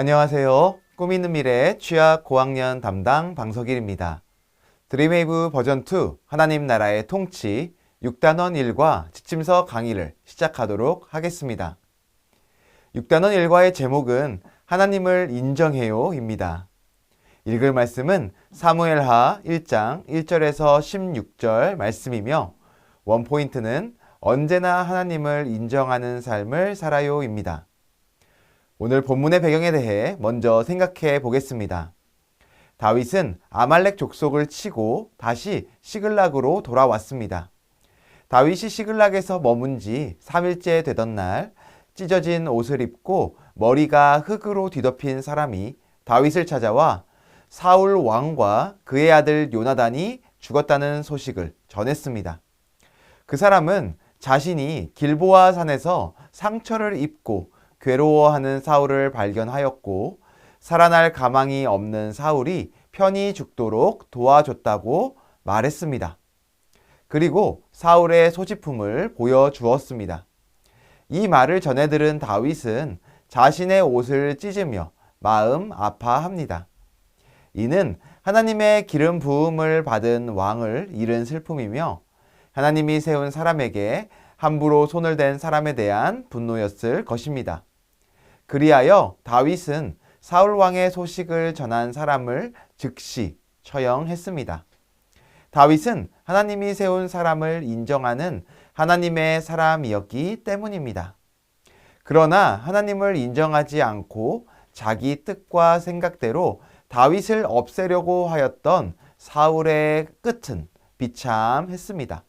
안녕하세요. 꿈 있는 미래 취학 고학년 담당 방석일입니다. 드림웨이브 버전2 하나님 나라의 통치 6단원 1과 지침서 강의를 시작하도록 하겠습니다. 6단원 1과의 제목은 하나님을 인정해요 입니다. 읽을 말씀은 사무엘하 1장 1절에서 16절 말씀이며 원포인트는 언제나 하나님을 인정하는 삶을 살아요 입니다. 오늘 본문의 배경에 대해 먼저 생각해 보겠습니다. 다윗은 아말렉 족속을 치고 다시 시글락으로 돌아왔습니다. 다윗이 시글락에서 머문 지 3일째 되던 날 찢어진 옷을 입고 머리가 흙으로 뒤덮인 사람이 다윗을 찾아와 사울 왕과 그의 아들 요나단이 죽었다는 소식을 전했습니다. 그 사람은 자신이 길보아 산에서 상처를 입고 괴로워하는 사울을 발견하였고 살아날 가망이 없는 사울이 편히 죽도록 도와줬다고 말했습니다. 그리고 사울의 소지품을 보여주었습니다. 이 말을 전해 들은 다윗은 자신의 옷을 찢으며 마음 아파합니다. 이는 하나님의 기름 부음을 받은 왕을 잃은 슬픔이며 하나님이 세운 사람에게 함부로 손을 댄 사람에 대한 분노였을 것입니다. 그리하여 다윗은 사울 왕의 소식을 전한 사람을 즉시 처형했습니다. 다윗은 하나님이 세운 사람을 인정하는 하나님의 사람이었기 때문입니다. 그러나 하나님을 인정하지 않고 자기 뜻과 생각대로 다윗을 없애려고 하였던 사울의 끝은 비참했습니다.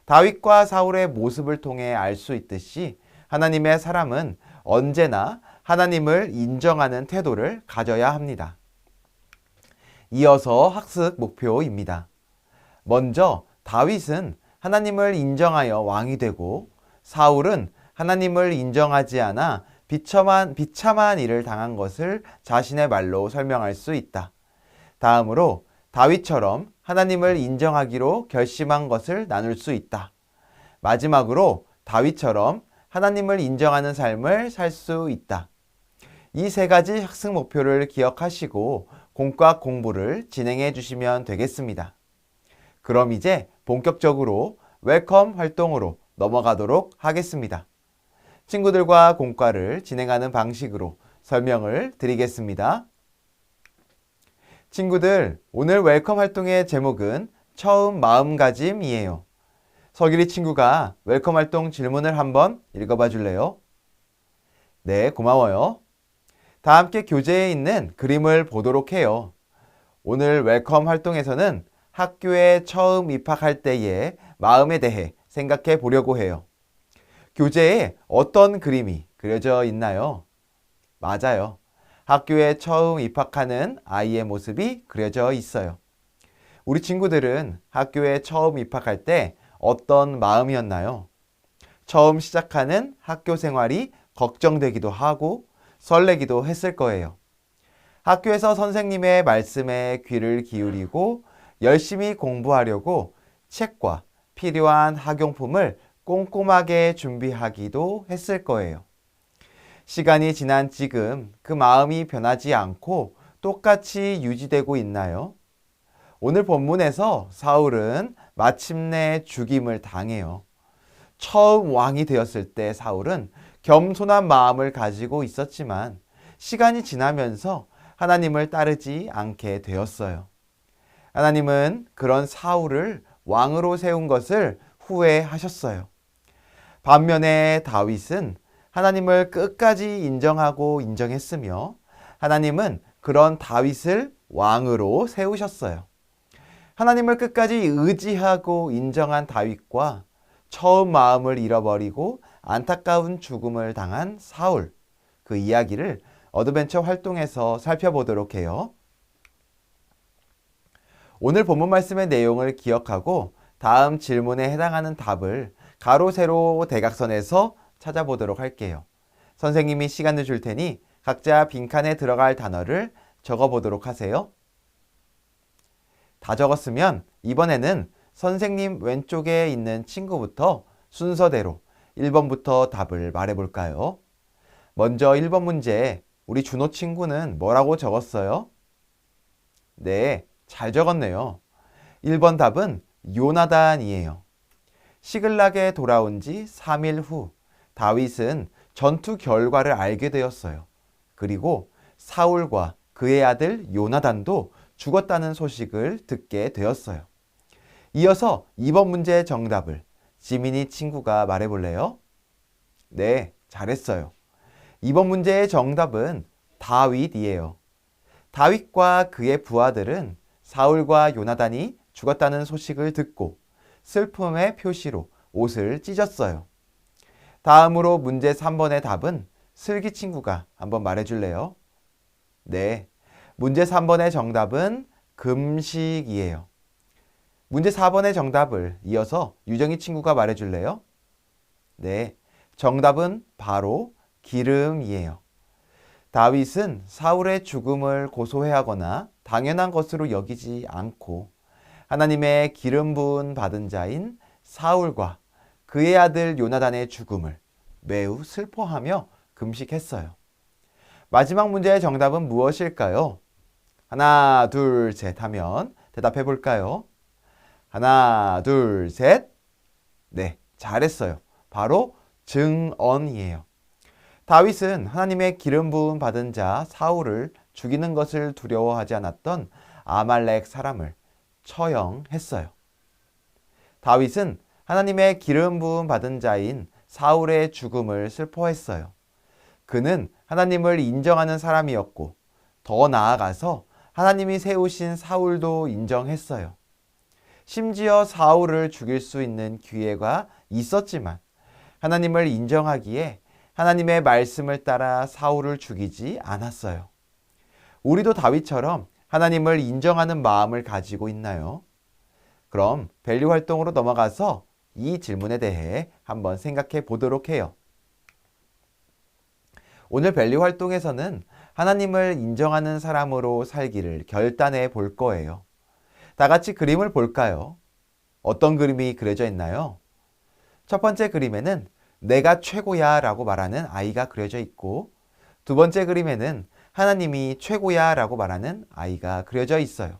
다윗과 사울의 모습을 통해 알 수 있듯이 하나님의 사람은 언제나 하나님을 인정하는 태도를 가져야 합니다. 이어서 학습 목표입니다. 먼저 다윗은 하나님을 인정하여 왕이 되고 사울은 하나님을 인정하지 않아 비참한 일을 당한 것을 자신의 말로 설명할 수 있다. 다음으로 다윗처럼 하나님을 인정하기로 결심한 것을 나눌 수 있다. 마지막으로 다윗처럼 하나님을 인정하는 삶을 살 수 있다. 이 세 가지 학습 목표를 기억하시고 공과 공부를 진행해 주시면 되겠습니다. 그럼 이제 본격적으로 웰컴 활동으로 넘어가도록 하겠습니다. 친구들과 공과를 진행하는 방식으로 설명을 드리겠습니다. 친구들, 오늘 웰컴 활동의 제목은 처음 마음가짐이에요. 석일이 친구가 웰컴 활동 질문을 한번 읽어봐 줄래요? 네, 고마워요. 다 함께 교재에 있는 그림을 보도록 해요. 오늘 웰컴 활동에서는 학교에 처음 입학할 때의 마음에 대해 생각해 보려고 해요. 교재에 어떤 그림이 그려져 있나요? 맞아요. 학교에 처음 입학하는 아이의 모습이 그려져 있어요. 우리 친구들은 학교에 처음 입학할 때 어떤 마음이었나요? 처음 시작하는 학교 생활이 걱정되기도 하고 설레기도 했을 거예요. 학교에서 선생님의 말씀에 귀를 기울이고 열심히 공부하려고 책과 필요한 학용품을 꼼꼼하게 준비하기도 했을 거예요. 시간이 지난 지금 그 마음이 변하지 않고 똑같이 유지되고 있나요? 오늘 본문에서 사울은 마침내 죽임을 당해요. 처음 왕이 되었을 때 사울은 겸손한 마음을 가지고 있었지만 시간이 지나면서 하나님을 따르지 않게 되었어요. 하나님은 그런 사울을 왕으로 세운 것을 후회하셨어요. 반면에 다윗은 하나님을 끝까지 인정하고 인정했으며 하나님은 그런 다윗을 왕으로 세우셨어요. 하나님을 끝까지 의지하고 인정한 다윗과 처음 마음을 잃어버리고 안타까운 죽음을 당한 사울, 그 이야기를 어드벤처 활동에서 살펴보도록 해요. 오늘 본문 말씀의 내용을 기억하고 다음 질문에 해당하는 답을 가로, 세로, 대각선에서 찾아보도록 할게요. 선생님이 시간을 줄 테니 각자 빈칸에 들어갈 단어를 적어보도록 하세요. 다 적었으면 이번에는 선생님 왼쪽에 있는 친구부터 순서대로 1번부터 답을 말해볼까요? 먼저 1번 문제, 우리 준호 친구는 뭐라고 적었어요? 네, 잘 적었네요. 1번 답은 요나단이에요. 시글락에 돌아온 지 3일 후 다윗은 전투 결과를 알게 되었어요. 그리고 사울과 그의 아들 요나단도 죽었다는 소식을 듣게 되었어요. 이어서 2번 문제의 정답을 지민이 친구가 말해볼래요? 네, 잘했어요. 2번 문제의 정답은 다윗이에요. 다윗과 그의 부하들은 사울과 요나단이 죽었다는 소식을 듣고 슬픔의 표시로 옷을 찢었어요. 다음으로 문제 3번의 답은 슬기 친구가 한번 말해줄래요? 네, 문제 3번의 정답은 금식이에요. 문제 4번의 정답을 이어서 유정이 친구가 말해줄래요? 네, 정답은 바로 기름이에요. 다윗은 사울의 죽음을 고소해하거나 당연한 것으로 여기지 않고 하나님의 기름 부은 받은 자인 사울과 그의 아들 요나단의 죽음을 매우 슬퍼하며 금식했어요. 마지막 문제의 정답은 무엇일까요? 하나, 둘, 셋 하면 대답해 볼까요? 하나, 둘, 셋. 네, 잘했어요. 바로 증언이에요. 다윗은 하나님의 기름 부음 받은 자 사울을 죽이는 것을 두려워하지 않았던 아말렉 사람을 처형했어요. 다윗은 하나님의 기름 부음 받은 자인 사울의 죽음을 슬퍼했어요. 그는 하나님을 인정하는 사람이었고 더 나아가서 하나님이 세우신 사울도 인정했어요. 심지어 사울을 죽일 수 있는 기회가 있었지만 하나님을 인정하기에 하나님의 말씀을 따라 사울을 죽이지 않았어요. 우리도 다윗처럼 하나님을 인정하는 마음을 가지고 있나요? 그럼 밸류 활동으로 넘어가서 이 질문에 대해 한번 생각해 보도록 해요. 오늘 밸류 활동에서는 하나님을 인정하는 사람으로 살기를 결단해 볼 거예요. 다 같이 그림을 볼까요? 어떤 그림이 그려져 있나요? 첫 번째 그림에는 내가 최고야 라고 말하는 아이가 그려져 있고 두 번째 그림에는 하나님이 최고야 라고 말하는 아이가 그려져 있어요.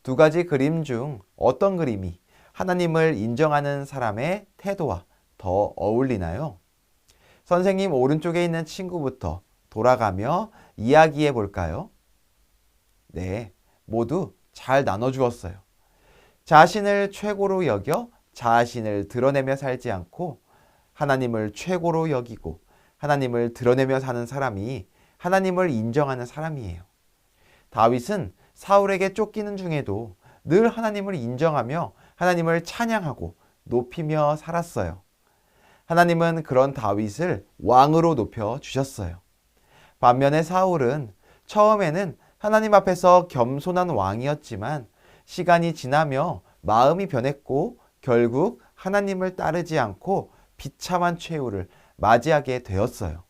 두 가지 그림 중 어떤 그림이 하나님을 인정하는 사람의 태도와 더 어울리나요? 선생님 오른쪽에 있는 친구부터 돌아가며 이야기해 볼까요? 네, 모두 잘 나눠주었어요. 자신을 최고로 여겨 자신을 드러내며 살지 않고 하나님을 최고로 여기고 하나님을 드러내며 사는 사람이 하나님을 인정하는 사람이에요. 다윗은 사울에게 쫓기는 중에도 늘 하나님을 인정하며 하나님을 찬양하고 높이며 살았어요. 하나님은 그런 다윗을 왕으로 높여 주셨어요. 반면에 사울은 처음에는 하나님 앞에서 겸손한 왕이었지만 시간이 지나며 마음이 변했고 결국 하나님을 따르지 않고 비참한 최후를 맞이하게 되었어요.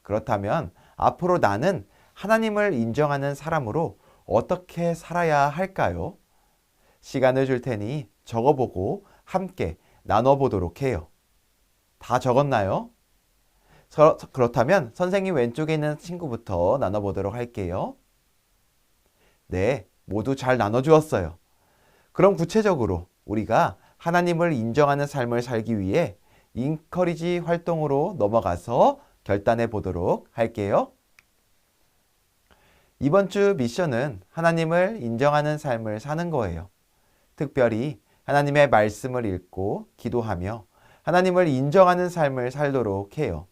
그렇다면 앞으로 나는 하나님을 인정하는 사람으로 어떻게 살아야 할까요? 시간을 줄 테니 적어보고 함께 나눠보도록 해요. 다 적었나요? 그렇다면 선생님 왼쪽에 있는 친구부터 나눠보도록 할게요. 네, 모두 잘 나눠주었어요. 그럼 구체적으로 우리가 하나님을 인정하는 삶을 살기 위해 인커리지 활동으로 넘어가서 결단해 보도록 할게요. 이번 주 미션은 하나님을 인정하는 삶을 사는 거예요. 특별히 하나님의 말씀을 읽고 기도하며 하나님을 인정하는 삶을 살도록 해요.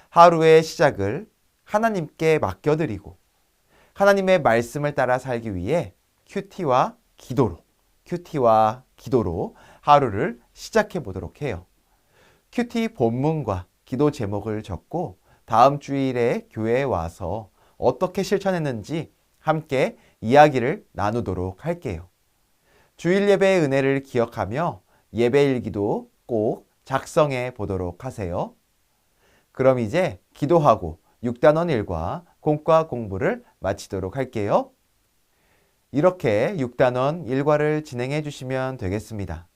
하루의 시작을 하나님께 맡겨드리고 하나님의 말씀을 따라 살기 위해 큐티와 기도로 하루를 시작해 보도록 해요. 큐티 본문과 기도 제목을 적고 다음 주일에 교회에 와서 어떻게 실천했는지 함께 이야기를 나누도록 할게요. 주일 예배의 은혜를 기억하며 예배일기도 꼭 작성해 보도록 하세요. 그럼 이제 기도하고 6단원 일과 공과 공부를 마치도록 할게요. 이렇게 6단원 일과를 진행해 주시면 되겠습니다.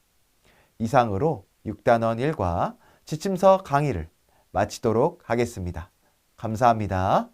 이상으로 6단원 일과 지침서 강의를 마치도록 하겠습니다. 감사합니다.